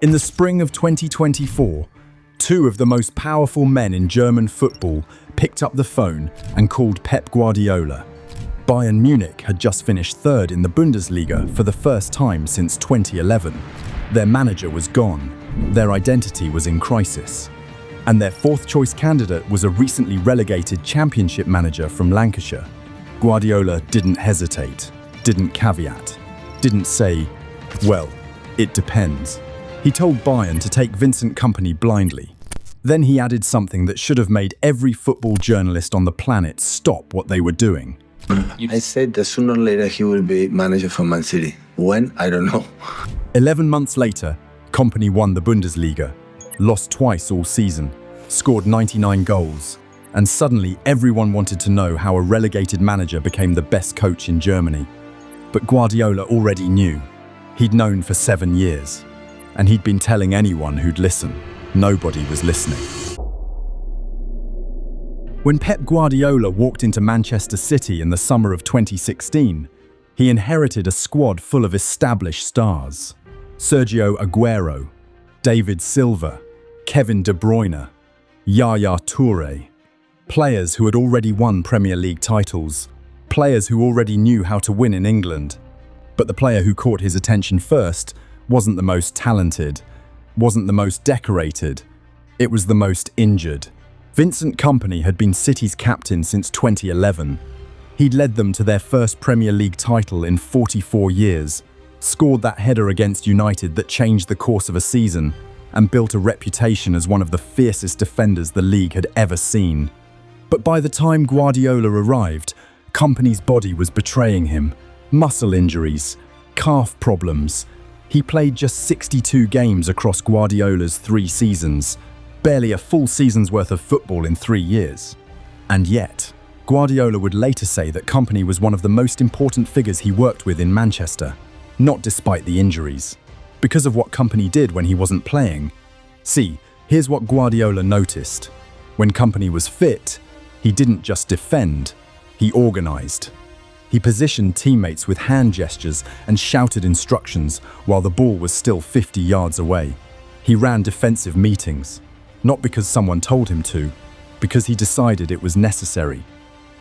In the spring of 2024, two of the most powerful men in German football picked up the phone and called Pep Guardiola. Bayern Munich had just finished third in the Bundesliga for the first time since 2011. Their manager was gone, their identity was in crisis, and their fourth-choice candidate was a recently relegated championship manager from Lancashire. Guardiola didn't hesitate, didn't caveat, didn't say, well, it depends. He told Bayern to take Vincent Kompany blindly. Then he added something that should have made every football journalist on the planet stop what they were doing. I said that sooner or later he will be manager for Man City. When? I don't know. 11 months later, Kompany won the Bundesliga, lost twice all season, scored 99 goals, and suddenly everyone wanted to know how a relegated manager became the best coach in Germany. But Guardiola already knew. He'd known for 7 years. And he'd been telling anyone who'd listen. Nobody was listening. When Pep Guardiola walked into Manchester City in the summer of 2016, he inherited a squad full of established stars. Sergio Aguero, David Silva, Kevin De Bruyne, Yaya Toure. Players who had already won Premier League titles. Players who already knew how to win in England. But the player who caught his attention first wasn't the most talented, wasn't the most decorated, it was the most injured. Vincent Kompany had been City's captain since 2011. He'd led them to their first Premier League title in 44 years, scored that header against United that changed the course of a season, and built a reputation as one of the fiercest defenders the league had ever seen. But by the time Guardiola arrived, Kompany's body was betraying him. Muscle injuries, calf problems. He played just 62 games across Guardiola's 3 seasons, barely a full season's worth of football in 3 years. And yet, Guardiola would later say that Kompany was one of the most important figures he worked with in Manchester, not despite the injuries, because of what Kompany did when he wasn't playing. See, here's what Guardiola noticed. When Kompany was fit, he didn't just defend, he organised. He positioned teammates with hand gestures and shouted instructions while the ball was still 50 yards away. He ran defensive meetings, not because someone told him to, because he decided it was necessary.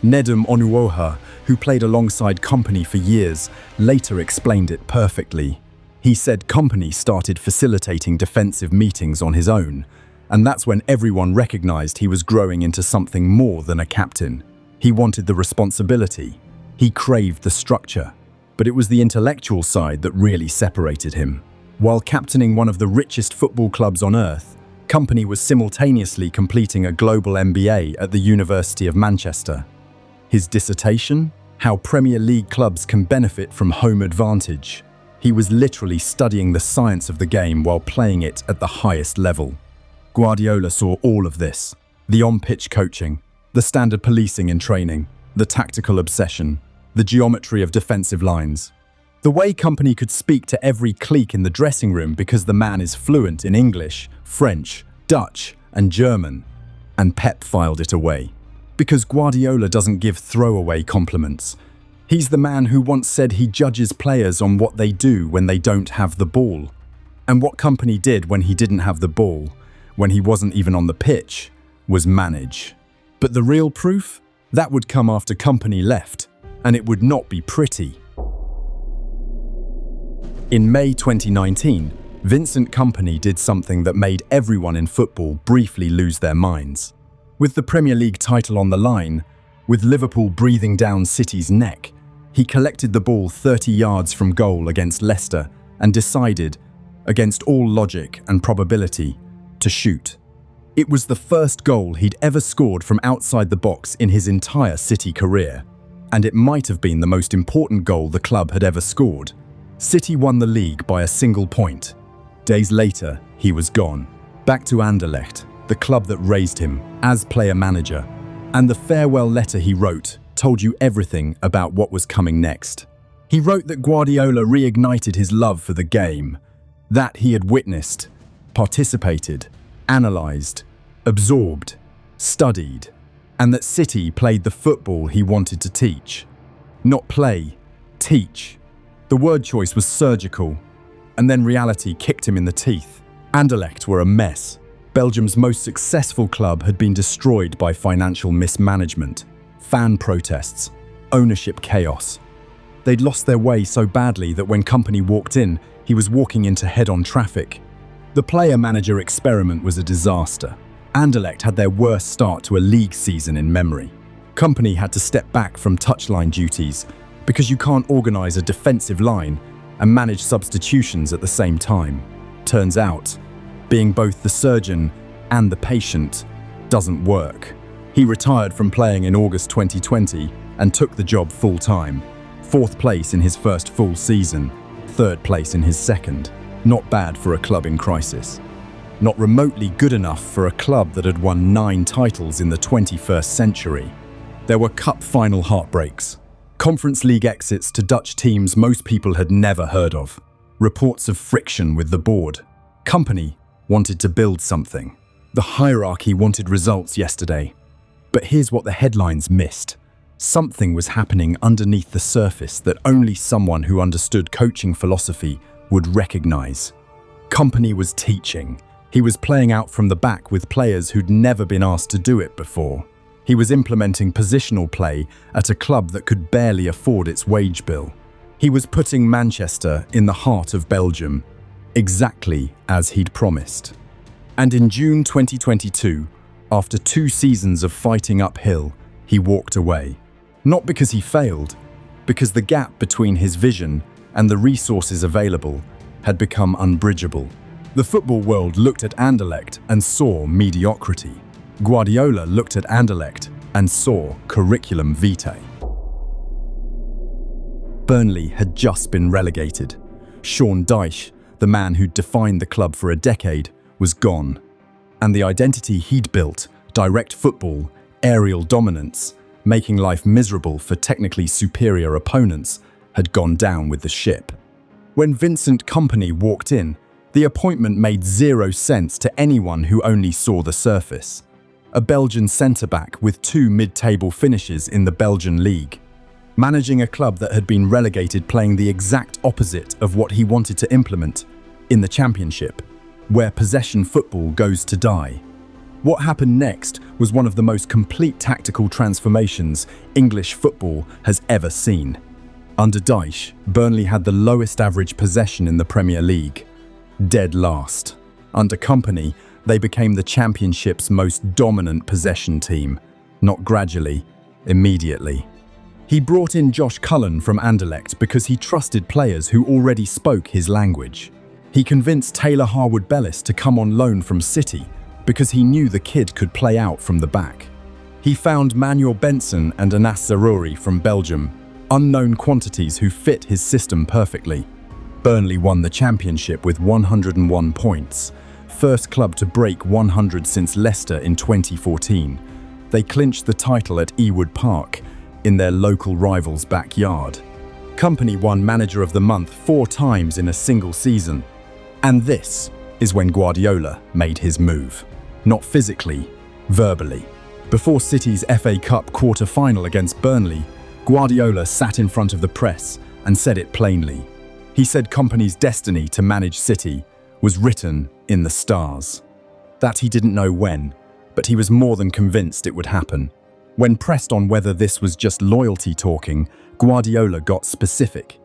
Nedum Onuoha, who played alongside Kompany for years, later explained it perfectly. He said Kompany started facilitating defensive meetings on his own, and that's when everyone recognized he was growing into something more than a captain. He wanted the responsibility. He craved the structure, but it was the intellectual side that really separated him. While captaining one of the richest football clubs on earth, Kompany was simultaneously completing a global MBA at the University of Manchester. His dissertation? How Premier League clubs can benefit from home advantage. He was literally studying the science of the game while playing it at the highest level. Guardiola saw all of this. The on-pitch coaching, the standard policing in training, the tactical obsession, the geometry of defensive lines. The way Kompany could speak to every clique in the dressing room because the man is fluent in English, French, Dutch, and German. And Pep filed it away. Because Guardiola doesn't give throwaway compliments. He's the man who once said he judges players on what they do when they don't have the ball. And what Kompany did when he didn't have the ball, when he wasn't even on the pitch, was manage. But the real proof? That would come after Kompany left, and it would not be pretty. In May 2019, Vincent Kompany did something that made everyone in football briefly lose their minds. With the Premier League title on the line, with Liverpool breathing down City's neck, he collected the ball 30 yards from goal against Leicester and decided, against all logic and probability, to shoot. It was the first goal he'd ever scored from outside the box in his entire City career, and it might have been the most important goal the club had ever scored. City won the league by a single point. Days later, he was gone, back to Anderlecht, the club that raised him as player-manager, and the farewell letter he wrote told you everything about what was coming next. He wrote that Guardiola reignited his love for the game, that he had witnessed, participated, analysed, absorbed, studied, and that City played the football he wanted to teach. Not play, teach. The word choice was surgical, and then reality kicked him in the teeth. Anderlecht were a mess. Belgium's most successful club had been destroyed by financial mismanagement, fan protests, ownership chaos. They'd lost their way so badly that when Company walked in, he was walking into head-on traffic. The player-manager experiment was a disaster. Anderlecht had their worst start to a league season in memory. Company had to step back from touchline duties because you can't organize a defensive line and manage substitutions at the same time. Turns out, being both the surgeon and the patient doesn't work. He retired from playing in August 2020 and took the job full-time. 4th place in his first full season, 3rd place in his second. Not bad for a club in crisis. Not remotely good enough for a club that had won 9 titles in the 21st century. There were cup final heartbreaks, Conference League exits to Dutch teams most people had never heard of, reports of friction with the board. Company wanted to build something. The hierarchy wanted results yesterday. But here's what the headlines missed. Something was happening underneath the surface that only someone who understood coaching philosophy would recognize. Company was teaching. He was playing out from the back with players who'd never been asked to do it before. He was implementing positional play at a club that could barely afford its wage bill. He was putting Manchester in the heart of Belgium, exactly as he'd promised. And in June 2022, after 2 seasons of fighting uphill, he walked away. Not because he failed, because the gap between his vision and the resources available had become unbridgeable. The football world looked at Anderlecht and saw mediocrity. Guardiola looked at Anderlecht and saw curriculum vitae. Burnley had just been relegated. Sean Dyche, the man who'd defined the club for a decade, was gone. And the identity he'd built, direct football, aerial dominance, making life miserable for technically superior opponents, had gone down with the ship. When Vincent Kompany walked in, the appointment made 0 sense to anyone who only saw the surface. A Belgian centre-back with 2 mid-table finishes in the Belgian league, managing a club that had been relegated, playing the exact opposite of what he wanted to implement in the Championship, where possession football goes to die. What happened next was one of the most complete tactical transformations English football has ever seen. Under Dyche, Burnley had the lowest average possession in the Premier League, dead last. Under Kompany, they became the Championship's most dominant possession team, not gradually, immediately. He brought in Josh Cullen from Anderlecht because he trusted players who already spoke his language. He convinced Taylor Harwood-Bellis to come on loan from City because he knew the kid could play out from the back. He found Manuel Benson and Anas Zaroury from Belgium, unknown quantities who fit his system perfectly. Burnley won the Championship with 101 points, first club to break 100 since Leicester in 2014. They clinched the title at Ewood Park, in their local rival's backyard. Kompany won Manager of the Month 4 times in a single season. And this is when Guardiola made his move. Not physically, verbally. Before City's FA Cup quarter-final against Burnley, Guardiola sat in front of the press and said it plainly. He said Kompany's destiny to manage City was written in the stars. That he didn't know when, but he was more than convinced it would happen. When pressed on whether this was just loyalty talking, Guardiola got specific.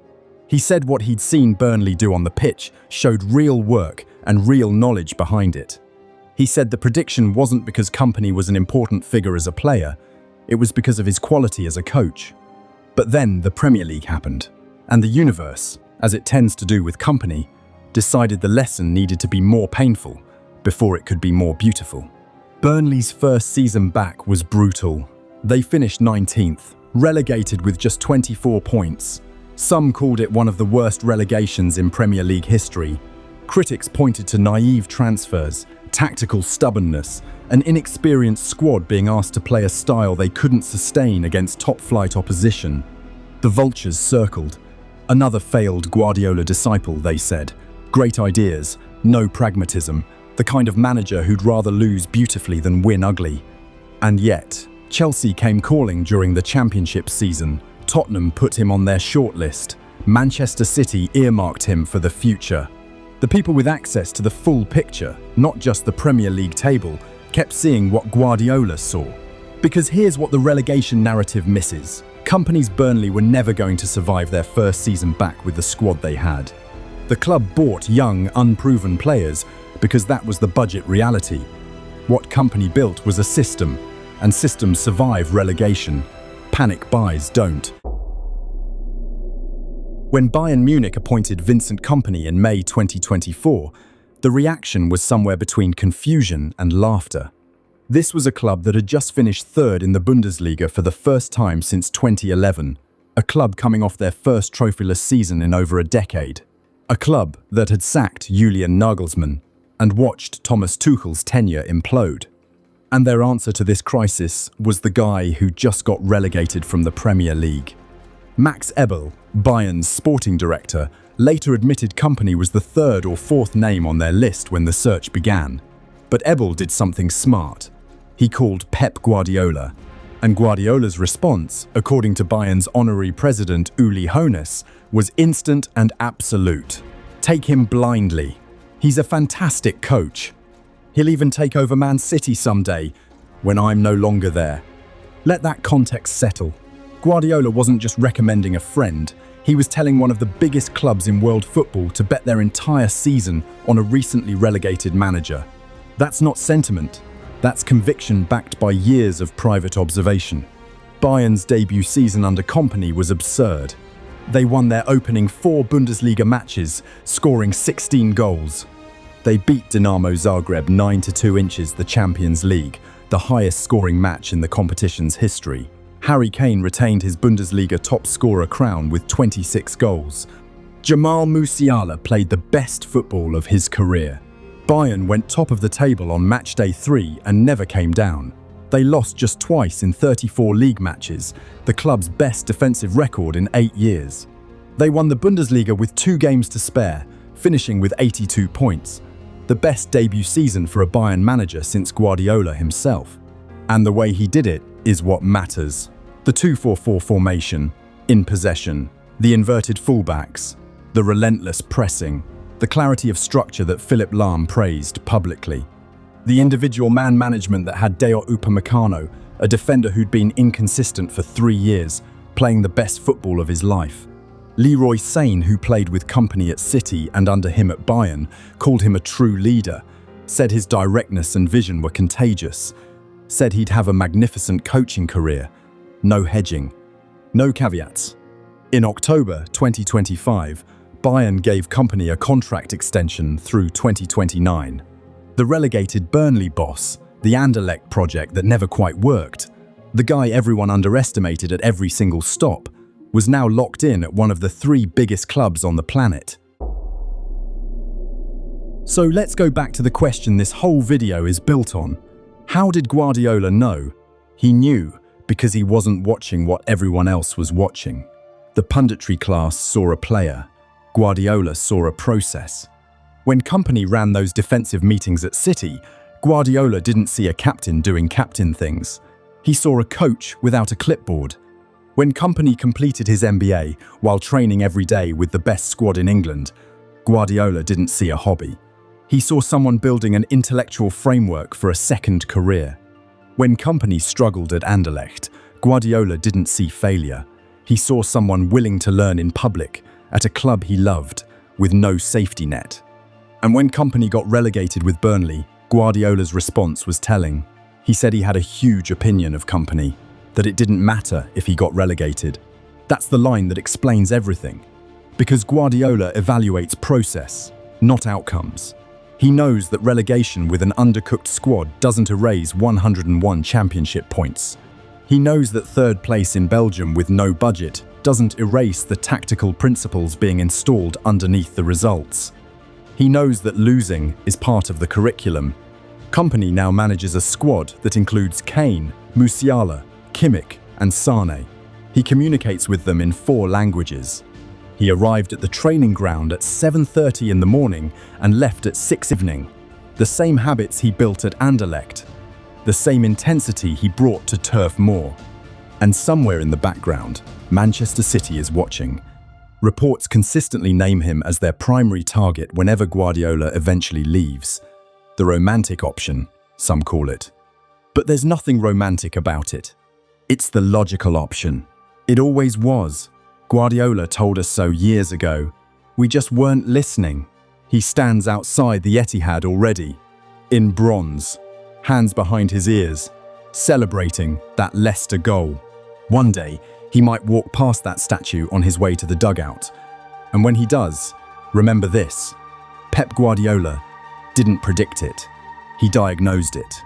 He said what he'd seen Burnley do on the pitch showed real work and real knowledge behind it. He said the prediction wasn't because Kompany was an important figure as a player, it was because of his quality as a coach. But then the Premier League happened, and the universe, as it tends to do with Kompany, decided the lesson needed to be more painful before it could be more beautiful. Burnley's first season back was brutal. They finished 19th, relegated with just 24 points. Some called it one of the worst relegations in Premier League history. Critics pointed to naive transfers, tactical stubbornness, an inexperienced squad being asked to play a style they couldn't sustain against top-flight opposition. The vultures circled. Another failed Guardiola disciple, they said. Great ideas, no pragmatism, the kind of manager who'd rather lose beautifully than win ugly. And yet, Chelsea came calling during the Championship season. Tottenham put him on their shortlist. Manchester City earmarked him for the future. The people with access to the full picture, not just the Premier League table, kept seeing what Guardiola saw. Because here's what the relegation narrative misses. Company's Burnley were never going to survive their first season back with the squad they had. The club bought young, unproven players because that was the budget reality. What Company built was a system, and systems survive relegation. Panic buys don't. When Bayern Munich appointed Vincent Kompany in May 2024, the reaction was somewhere between confusion and laughter. This was a club that had just finished third in the Bundesliga for the first time since 2011, a club coming off their first trophyless season in over a decade, a club that had sacked Julian Nagelsmann and watched Thomas Tuchel's tenure implode. And their answer to this crisis was the guy who just got relegated from the Premier League. Max Eberl, Bayern's sporting director, later admitted Kompany was the third or fourth name on their list when the search began. But Eberl did something smart. He called Pep Guardiola. And Guardiola's response, according to Bayern's honorary president Uli Hoeneß, was instant and absolute. Take him blindly. He's a fantastic coach. He'll even take over Man City someday, when I'm no longer there. Let that context settle. Guardiola wasn't just recommending a friend, he was telling one of the biggest clubs in world football to bet their entire season on a recently relegated manager. That's not sentiment, that's conviction backed by years of private observation. Bayern's debut season under Kompany was absurd. They won their opening 4 Bundesliga matches, scoring 16 goals. They beat Dinamo Zagreb 9-2 inches the Champions League, the highest scoring match in the competition's history. Harry Kane retained his Bundesliga top scorer crown with 26 goals. Jamal Musiala played the best football of his career. Bayern went top of the table on matchday 3 and never came down. They lost just twice in 34 league matches, the club's best defensive record in 8 years. They won the Bundesliga with 2 games to spare, finishing with 82 points. The best debut season for a Bayern manager since Guardiola himself. And the way he did it is what matters. The 2-4-4 formation, in possession, the inverted fullbacks, the relentless pressing, the clarity of structure that Philipp Lahm praised publicly. The individual man management that had Dayot Upamecano, a defender who'd been inconsistent for 3 years, playing the best football of his life. Leroy Sane, who played with Kompany at City and under him at Bayern, called him a true leader, said his directness and vision were contagious, said he'd have a magnificent coaching career. No hedging, no caveats. In October 2025, Bayern gave Kompany a contract extension through 2029. The relegated Burnley boss, the Anderlecht project that never quite worked, the guy everyone underestimated at every single stop, was now locked in at one of the 3 biggest clubs on the planet. So let's go back to the question this whole video is built on. How did Guardiola know? He knew because he wasn't watching what everyone else was watching. The punditry class saw a player. Guardiola saw a process. When Kompany ran those defensive meetings at City, Guardiola didn't see a captain doing captain things. He saw a coach without a clipboard. When Kompany completed his MBA while training every day with the best squad in England, Guardiola didn't see a hobby. He saw someone building an intellectual framework for a second career. When Kompany struggled at Anderlecht, Guardiola didn't see failure. He saw someone willing to learn in public, at a club he loved, with no safety net. And when Kompany got relegated with Burnley, Guardiola's response was telling. He said he had a huge opinion of Kompany, that it didn't matter if he got relegated. That's the line that explains everything. Because Guardiola evaluates process, not outcomes. He knows that relegation with an undercooked squad doesn't erase 101 championship points. He knows that third place in Belgium with no budget doesn't erase the tactical principles being installed underneath the results. He knows that losing is part of the curriculum. Kompany now manages a squad that includes Kane, Musiala, Kimmich and Sane. He communicates with them in 4 languages. He arrived at the training ground at 7:30 in the morning and left at 6 evening. The same habits he built at Anderlecht. The same intensity he brought to Turf Moor. And somewhere in the background, Manchester City is watching. Reports consistently name him as their primary target whenever Guardiola eventually leaves. The romantic option, some call it. But there's nothing romantic about it. It's the logical option. It always was. Guardiola told us so years ago. We just weren't listening. He stands outside the Etihad already, in bronze, hands behind his ears, celebrating that Leicester goal. One day, he might walk past that statue on his way to the dugout. And when he does, remember this: Pep Guardiola didn't predict it. He diagnosed it.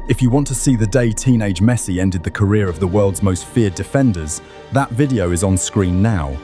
If you want to see the day teenage Messi ended the career of the world's most feared defenders, that video is on screen now.